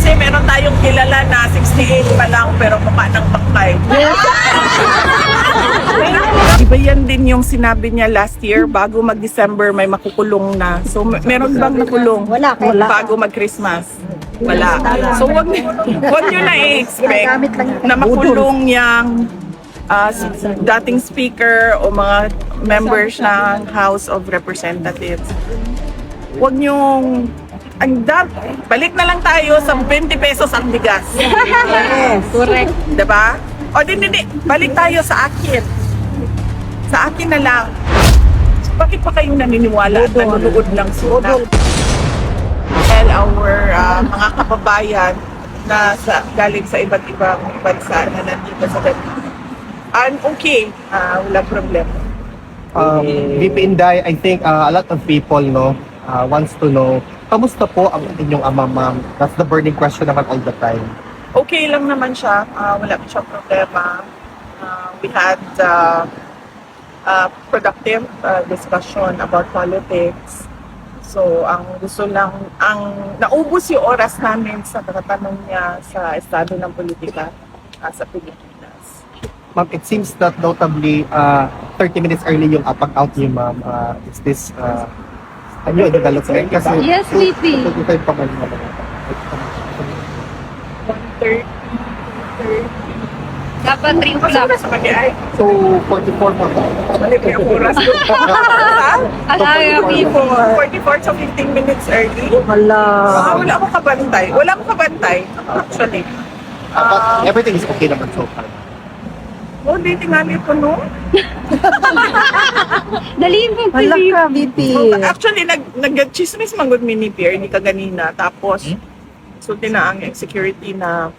Kasi meron tayong kilala na 68 pa lang pero mukha ng bangkay. Di ba yan din yung sinabi niya last year, bago mag-December may makukulong na. So meron bang nakulong? Wala. Bago mag-Christmas? Wala. So wag nyo na i-expect na makulong yung dating speaker o mga members ng House of Representatives. Huwag nyong balik na lang tayo sa 20 pesos ang bigas. Yes. Correct. Diba? O hindi, balik tayo sa akin. Sa akin na lang. Bakit pa kayong naniniwala at nanonood lang sila? Well, our mga kababayan na galing sa iba't ibang bansa na nandito sa ganito. And okay, walang problema. VP Inday, I think a lot of people wants to know, kamusta po ang inyong ama, ma'am? That's the burning question naman all the time. Okay lang naman siya, wala siyang problema. We had productive discussion about politics. So, ang gusto lang, naubos yung oras namin sa tatanong niya sa estado ng politika sa Pilipinas. Ma'am, it seems that notably 30 minutes early yung pag-out niyo, ma'am. Is this a new development? Kasi Yes, VP. 25 pa man. 1:30. Dapat 3 Kasi oras sa ay, So, 44 pa ba? mali pa yung oras. Alaya, people. 44 to 15 minutes early. Hala. Wala akong kabantay. Wala akong kabantay, actually. But everything is okay naman so far. Hindi tingali ko, no? Daliin mo, Hala ka, VP. Actually, nag-chismis man good mini Pierre, hindi ka ganina. Tapos, sulti na ang security na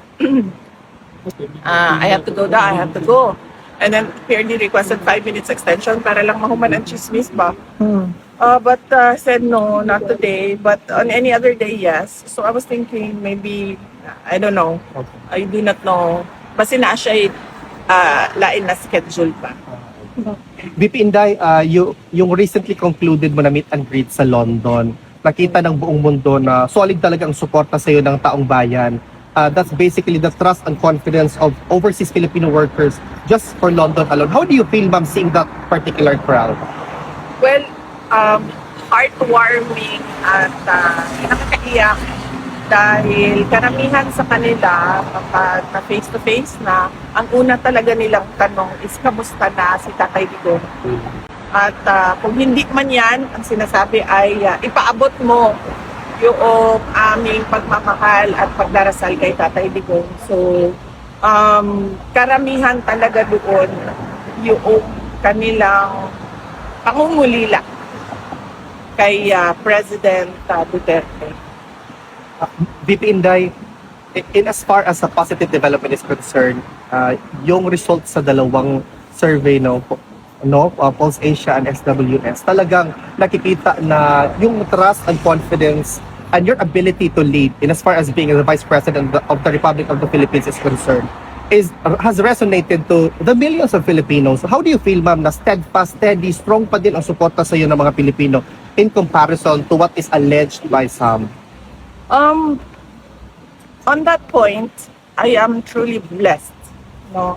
I have to go down, I have to go. And then, Pierre requested 5 minutes extension para lang mahuman ang chismis ba? But said no, not today. But on any other day, yes. So I was thinking maybe, I don't know. I do not know. Basta na siya lain na schedule pa. VP Inday, yung recently concluded mo na meet and greet sa London, nakita ng buong mundo na solid talaga ang suporta sa iyo ng taong bayan. That's basically the trust and confidence of overseas Filipino workers just for London alone. How do you feel, ma'am, seeing that particular crowd? Well, heartwarming at nakakaiyak dahil karamihan sa kanila kapag na face-to-face na, ang una talaga nilang tanong is kamusta na si Tatay Digong. At kung hindi man yan, ang sinasabi ay ipaabot mo yung aming pagmamahal at pagdarasal kay Tatay Digong. So, karamihan talaga doon yung kanilang pangungulila kay President Duterte. VP Inday, in as far as a positive development is concerned, yung results sa dalawang survey Pulse Asia and SWS, talagang nakikita na yung trust and confidence and your ability to lead in as far as being the Vice President of the Republic of the Philippines is concerned has resonated to the millions of Filipinos. How do you feel, ma'am, na steadfast, steady, strong pa din ang suporta sa iyo ng mga Pilipino in comparison to what is alleged by some? On that point, I am truly blessed. No?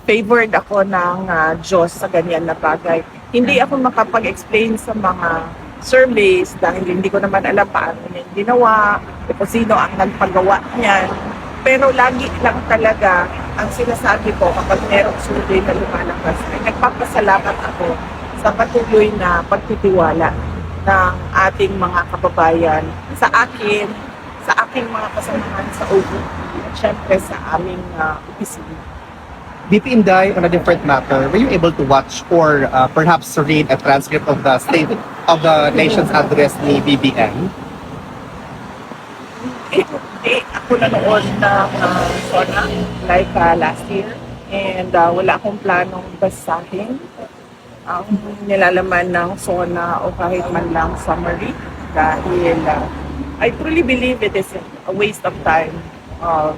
Favored ako ng Diyos sa ganyan na bagay. Hindi ako makapag-explain sa mga surveys dahil hindi ko naman alam paano niya ginawa, kung sino ang nagpagawa niyan. Pero lagi lang talaga ang sinasabi ko kapag merong survey na lumalabas ay nagpapasalamat ako sa patuloy na pagtitiwala ng ating mga kababayan sa akin, sa aking mga kasamahan sa OVP at syempre sa aming opisina. VP Inday, on a different matter, were you able to watch or perhaps read a transcript of the State of the Nation's address ni BBM? Ako nanood ng SONA like last year and wala akong planong basahin ang nilalaman ng SONA o kahit man lang summary dahil I truly believe it is a waste of time of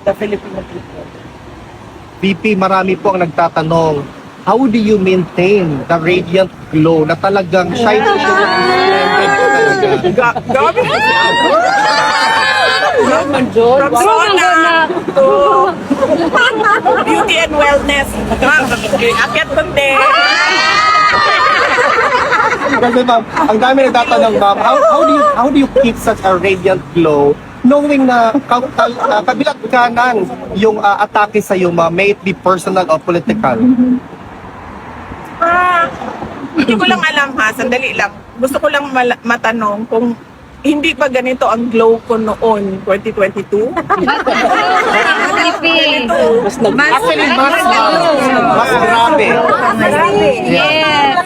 the Filipino people. VP, marami po ang nagtatanong, how do you maintain the radiant glow na talagang shiny splendid po talaga? Grabe kasi ako. From sauna to beauty and wellness. Akit kundi. Kasi ma'am, ang dami nagtatanong ma'am, how do you keep such a radiant glow knowing na kabilang kanan yung atake sa iyo ma'am, may it be personal or political? Hindi ko lang alam ha, sandali lang. Gusto ko lang matanong kung hindi pa ganito ang glow ko noon, 2022. Lipi. Actually, mas grabe. Yes.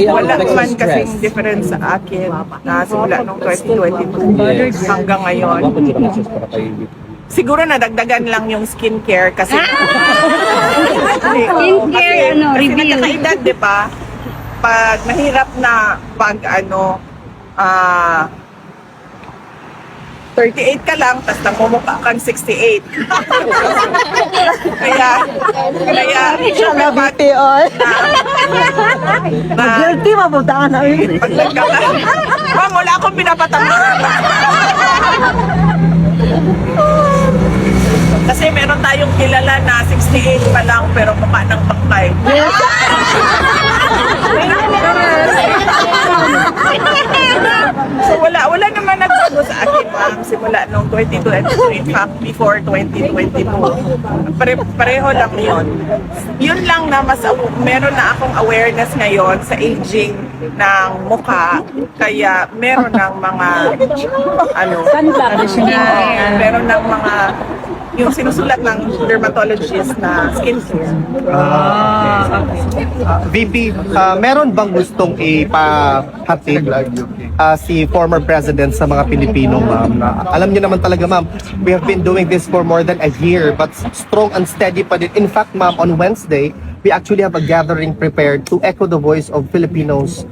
Wala naman kasing difference sa akin na simula nung 2022 hanggang ngayon. Siguro nadagdagan lang yung skincare kasi Skincare, kasi reveal. nagkakaedad, di ba? Pag mahirap na 38 ka lang, tapos namumukha kang 68. kaya Sana BPO. Guilty mapuntaan namin. pag ma'am, wala akong pinapatama. Kasi meron tayong kilala na 68 pa lang pero mukha ng bangkay. So wala naman nagbago sa akin ma'am simula nung 2022, in fact before 2022. Pareho lang yun. Yun lang na mas meron na akong awareness ngayon sa aging ng mukha, kaya meron ng mga meron ng mga yung sinusulat ng dermatologist na skincare. VP, meron bang gustong ipahatid si former president sa mga Pilipino, ma'am? Alam niyo naman talaga, ma'am, we have been doing this for more than a year, but strong and steady pa din. In fact, ma'am, on Wednesday, we actually have a gathering prepared to echo the voice of Filipinos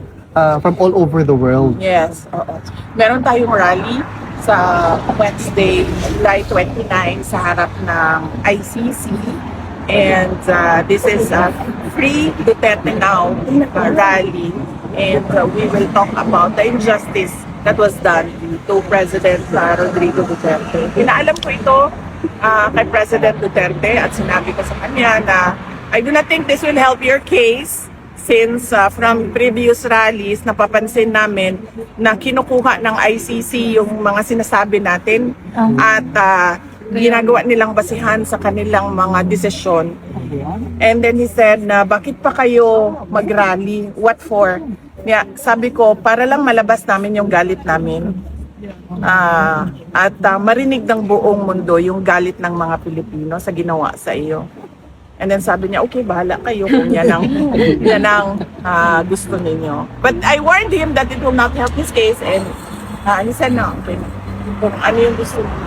from all over the world. Yes, oo. Meron tayong rally sa Wednesday, July 29 sa harap ng ICC. And this is a Free Duterte Now rally. And we will talk about the injustice that was done to President Rodrigo Duterte. Inaalam ko ito kay President Duterte at sinabi ko sa kanya na I do not think this will help your case since from previous rallies napapansin namin na kinukuha ng ICC yung mga sinasabi natin at ginagawa nilang basihan sa kanilang mga desisyon. And then he said na bakit pa kayo mag-rally? What for? Sabi ko, para lang malabas namin yung galit namin. At marinig ng buong mundo yung galit ng mga Pilipino sa ginawa sa iyo. And then sabi niya, okay, bahala kayo kung yan ang gusto ninyo. But I warned him that it will not help his case and he said, no, okay. Kung ano yung gusto niyo.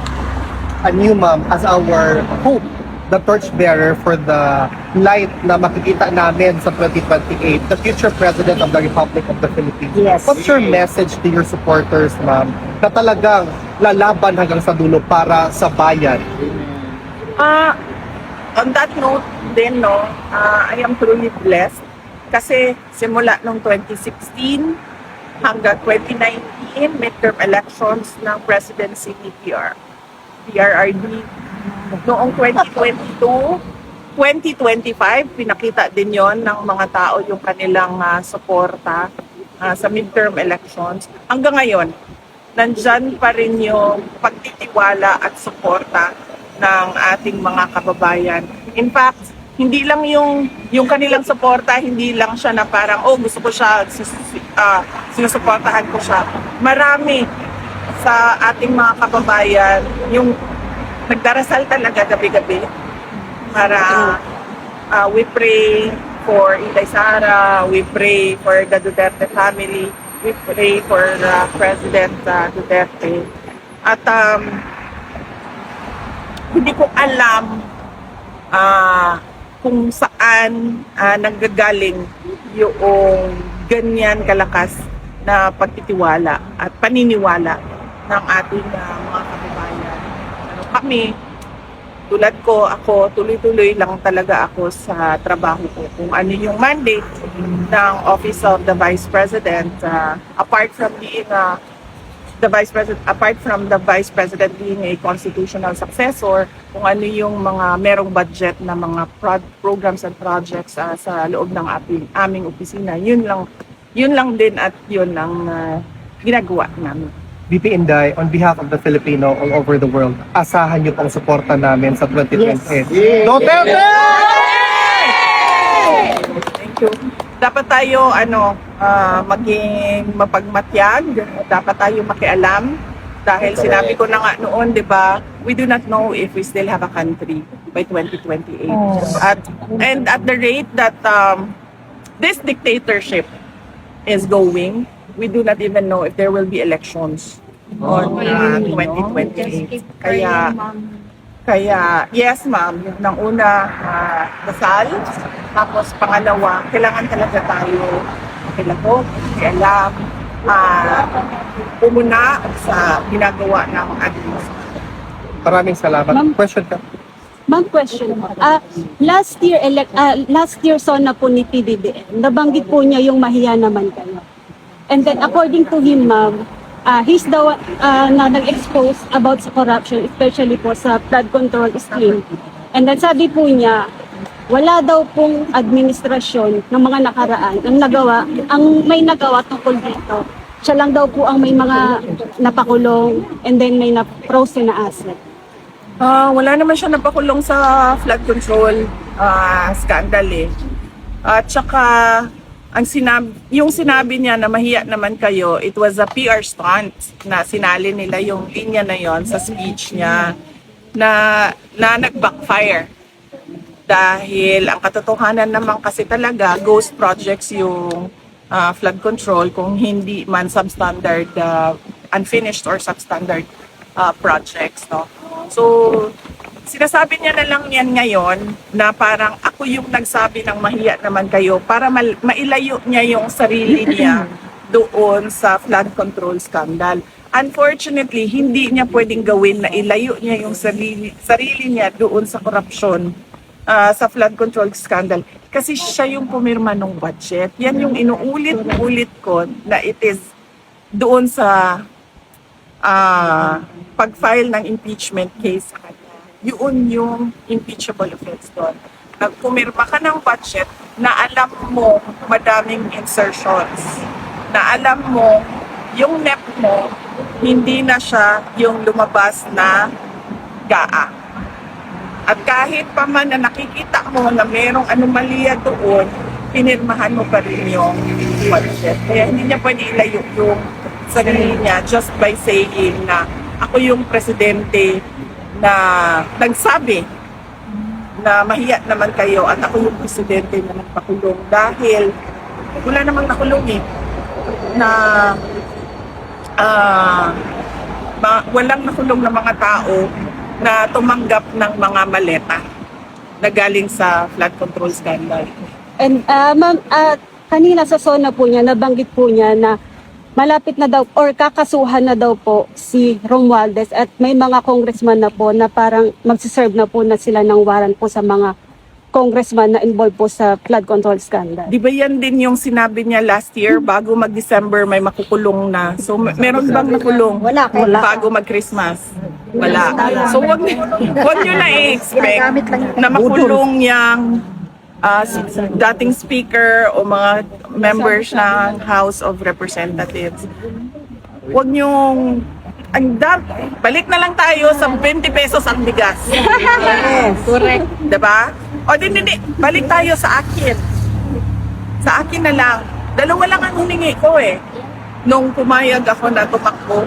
And you, ma'am, as our hope, the torchbearer for the light na makikita namin sa 2028, the future President of the Republic of the Philippines. Yes. What's your message to your supporters, ma'am, na talagang lalaban hanggang sa dulo para sa bayan? On that note din, I am truly blessed kasi simula nung 2016 hanggang 2019, midterm elections ng presidency ni PRRD. Noong 2022, 2025, pinakita din yon ng mga tao yung kanilang suporta sa midterm elections. Hanggang ngayon, nandyan pa rin yung pagtitiwala at suporta ng ating mga kababayan. In fact, hindi lang yung kanilang suporta, hindi lang siya na parang, oh, gusto ko siya, sinusuportahan ko siya. Marami sa ating mga kababayan, yung nagdarasal talaga gabi-gabi para we pray for Inday Sara, we pray for the Duterte family, we pray for President Duterte. At hindi ko alam kung saan nanggagaling yung ganyan kalakas na pagtitiwala at paniniwala ng ating mga kababayan. Kami, tulad ko, ako, tuloy-tuloy lang talaga ako sa trabaho ko. Kung ano yung mandate ng Office of the Vice President, apart from being the Vice President being a constitutional successor, kung ano yung mga merong budget na mga programs and projects sa loob ng aming opisina, yun lang din at yun ang ginagawa namin. VP Inday, on behalf of the Filipino all over the world, asahan niyo pong suporta namin sa 2028. Duterte! Thank you. Dapat tayo maging mapagmatyag, dapat tayo makialam dahil sinabi ko na nga noon, 'di ba? We do not know if we still have a country by 2028. And at the rate that this dictatorship is going, we do not even know if there will be elections on 2028. Kaya yes ma'am, nang una dasal, tapos pangalawa, kailangan talaga tayo makilahok, makialam, pumuna sa ginagawa ng administrasyon. Maraming salamat. Question ka? Ma'am, question mo. Last year sona po ni PBBM, nabanggit po niya yung mahiya naman kayo. And then according to him, ma'am, he's the one na nag-expose about sa corruption, especially po sa flood control scheme. And then sabi po niya, wala daw pong administrasyon ng mga nakaraan ang may nagawa tungkol dito. Siya lang daw po ang may mga napakulong and then may na-frozen na asset. Wala naman siya napakulong sa flood control scandal eh. At saka yung sinabi niya na mahiya naman kayo, it was a PR stunt na sinali nila yung linya na yon sa speech niya na nag-backfire. Dahil ang katotohanan naman kasi talaga, ghost projects yung flood control kung hindi man substandard, unfinished or substandard projects. No? So, sinasabi niya na lang yan ngayon na parang ako yung nagsabi ng mahiya naman kayo para mailayo niya yung sarili niya doon sa flood control scandal. Unfortunately, hindi niya pwedeng gawin na ilayo niya yung sarili niya doon sa korupsyon sa flood control scandal kasi siya yung pumirma ng budget. Yan yung inuulit-ulit ko na it is doon sa pag-file ng impeachment case sa kanya. Yun yung impeachable offense doon. Nagpumirma ka ng budget na alam mo madaming insertions, na alam mo yung NEP mo hindi na siya yung lumabas na GAA. At kahit pa man na nakikita mo na merong anomalya doon, pinirmahan mo pa rin yung budget. Kaya hindi niya pwede ilayo yung sarili niya just by saying na ako yung presidente na nagsabi na mahiya naman kayo at ako yung presidente na nagpakulong dahil wala namang nakulong eh na walang nakulong na mga tao na tumanggap ng mga maleta na galing sa flood control scandal. And ma'am, kanina sa SONA po niya, nabanggit po niya na malapit na daw or kakasuhan na daw po si Romualdez at may mga congressman na po na parang magsiserve na po na sila ng warrant po sa mga congressman na involved po sa flood control scandal. Di ba yan din yung sinabi niya last year bago mag-December may makukulong na. So meron bang nakulong? Wala. Bago mag-Christmas? Wala. So wag niyo na i-expect na makulong yung dating speaker o mga members ng House of Representatives. Huwag niyong balik na lang tayo sa 20 pesos ang bigas. Yes, correct. Diba? O hindi, balik tayo sa akin. Sa akin na lang. Dalawa lang ang humingi ko eh. Nung pumayag ako na tumakbo,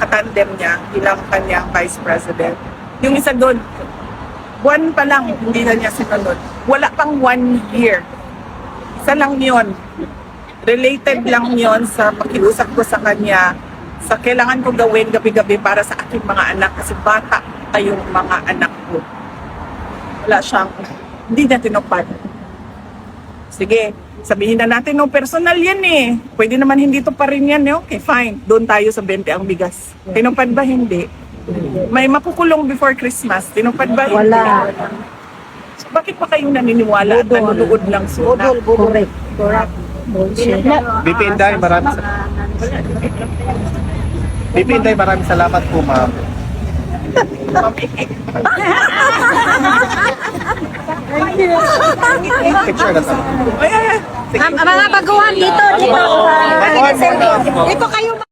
katandem niya, bilang kanyang Vice President. Yung isa doon, buwan pa lang, hindi na niya sinunod. Wala pang 1 year. Isa lang yun. Related lang yun sa pakiusap ko sa kanya sa kailangan ko gawin gabi-gabi para sa aking mga anak kasi bata kayong mga anak ko. Wala siyang, hindi na tinupad. Sige, sabihin na natin, no, personal yan eh. Pwede naman hindi to pa rin yan eh. Okay, fine. Doon tayo sa 20 ang bigas. Tinupad ba? Hindi. may makukulong before Christmas. Tinupad ba? Wala. So, bakit pa kayong naniniwala at nanonood lang suna? Correct. Correct. Bullshit. VP Inday, VP Inday, maraming salamat po, ma'am. Picture na tayo. Ay, ay, ay. Mga baguhan dito, dito. Baguhan muna. Dito kayo.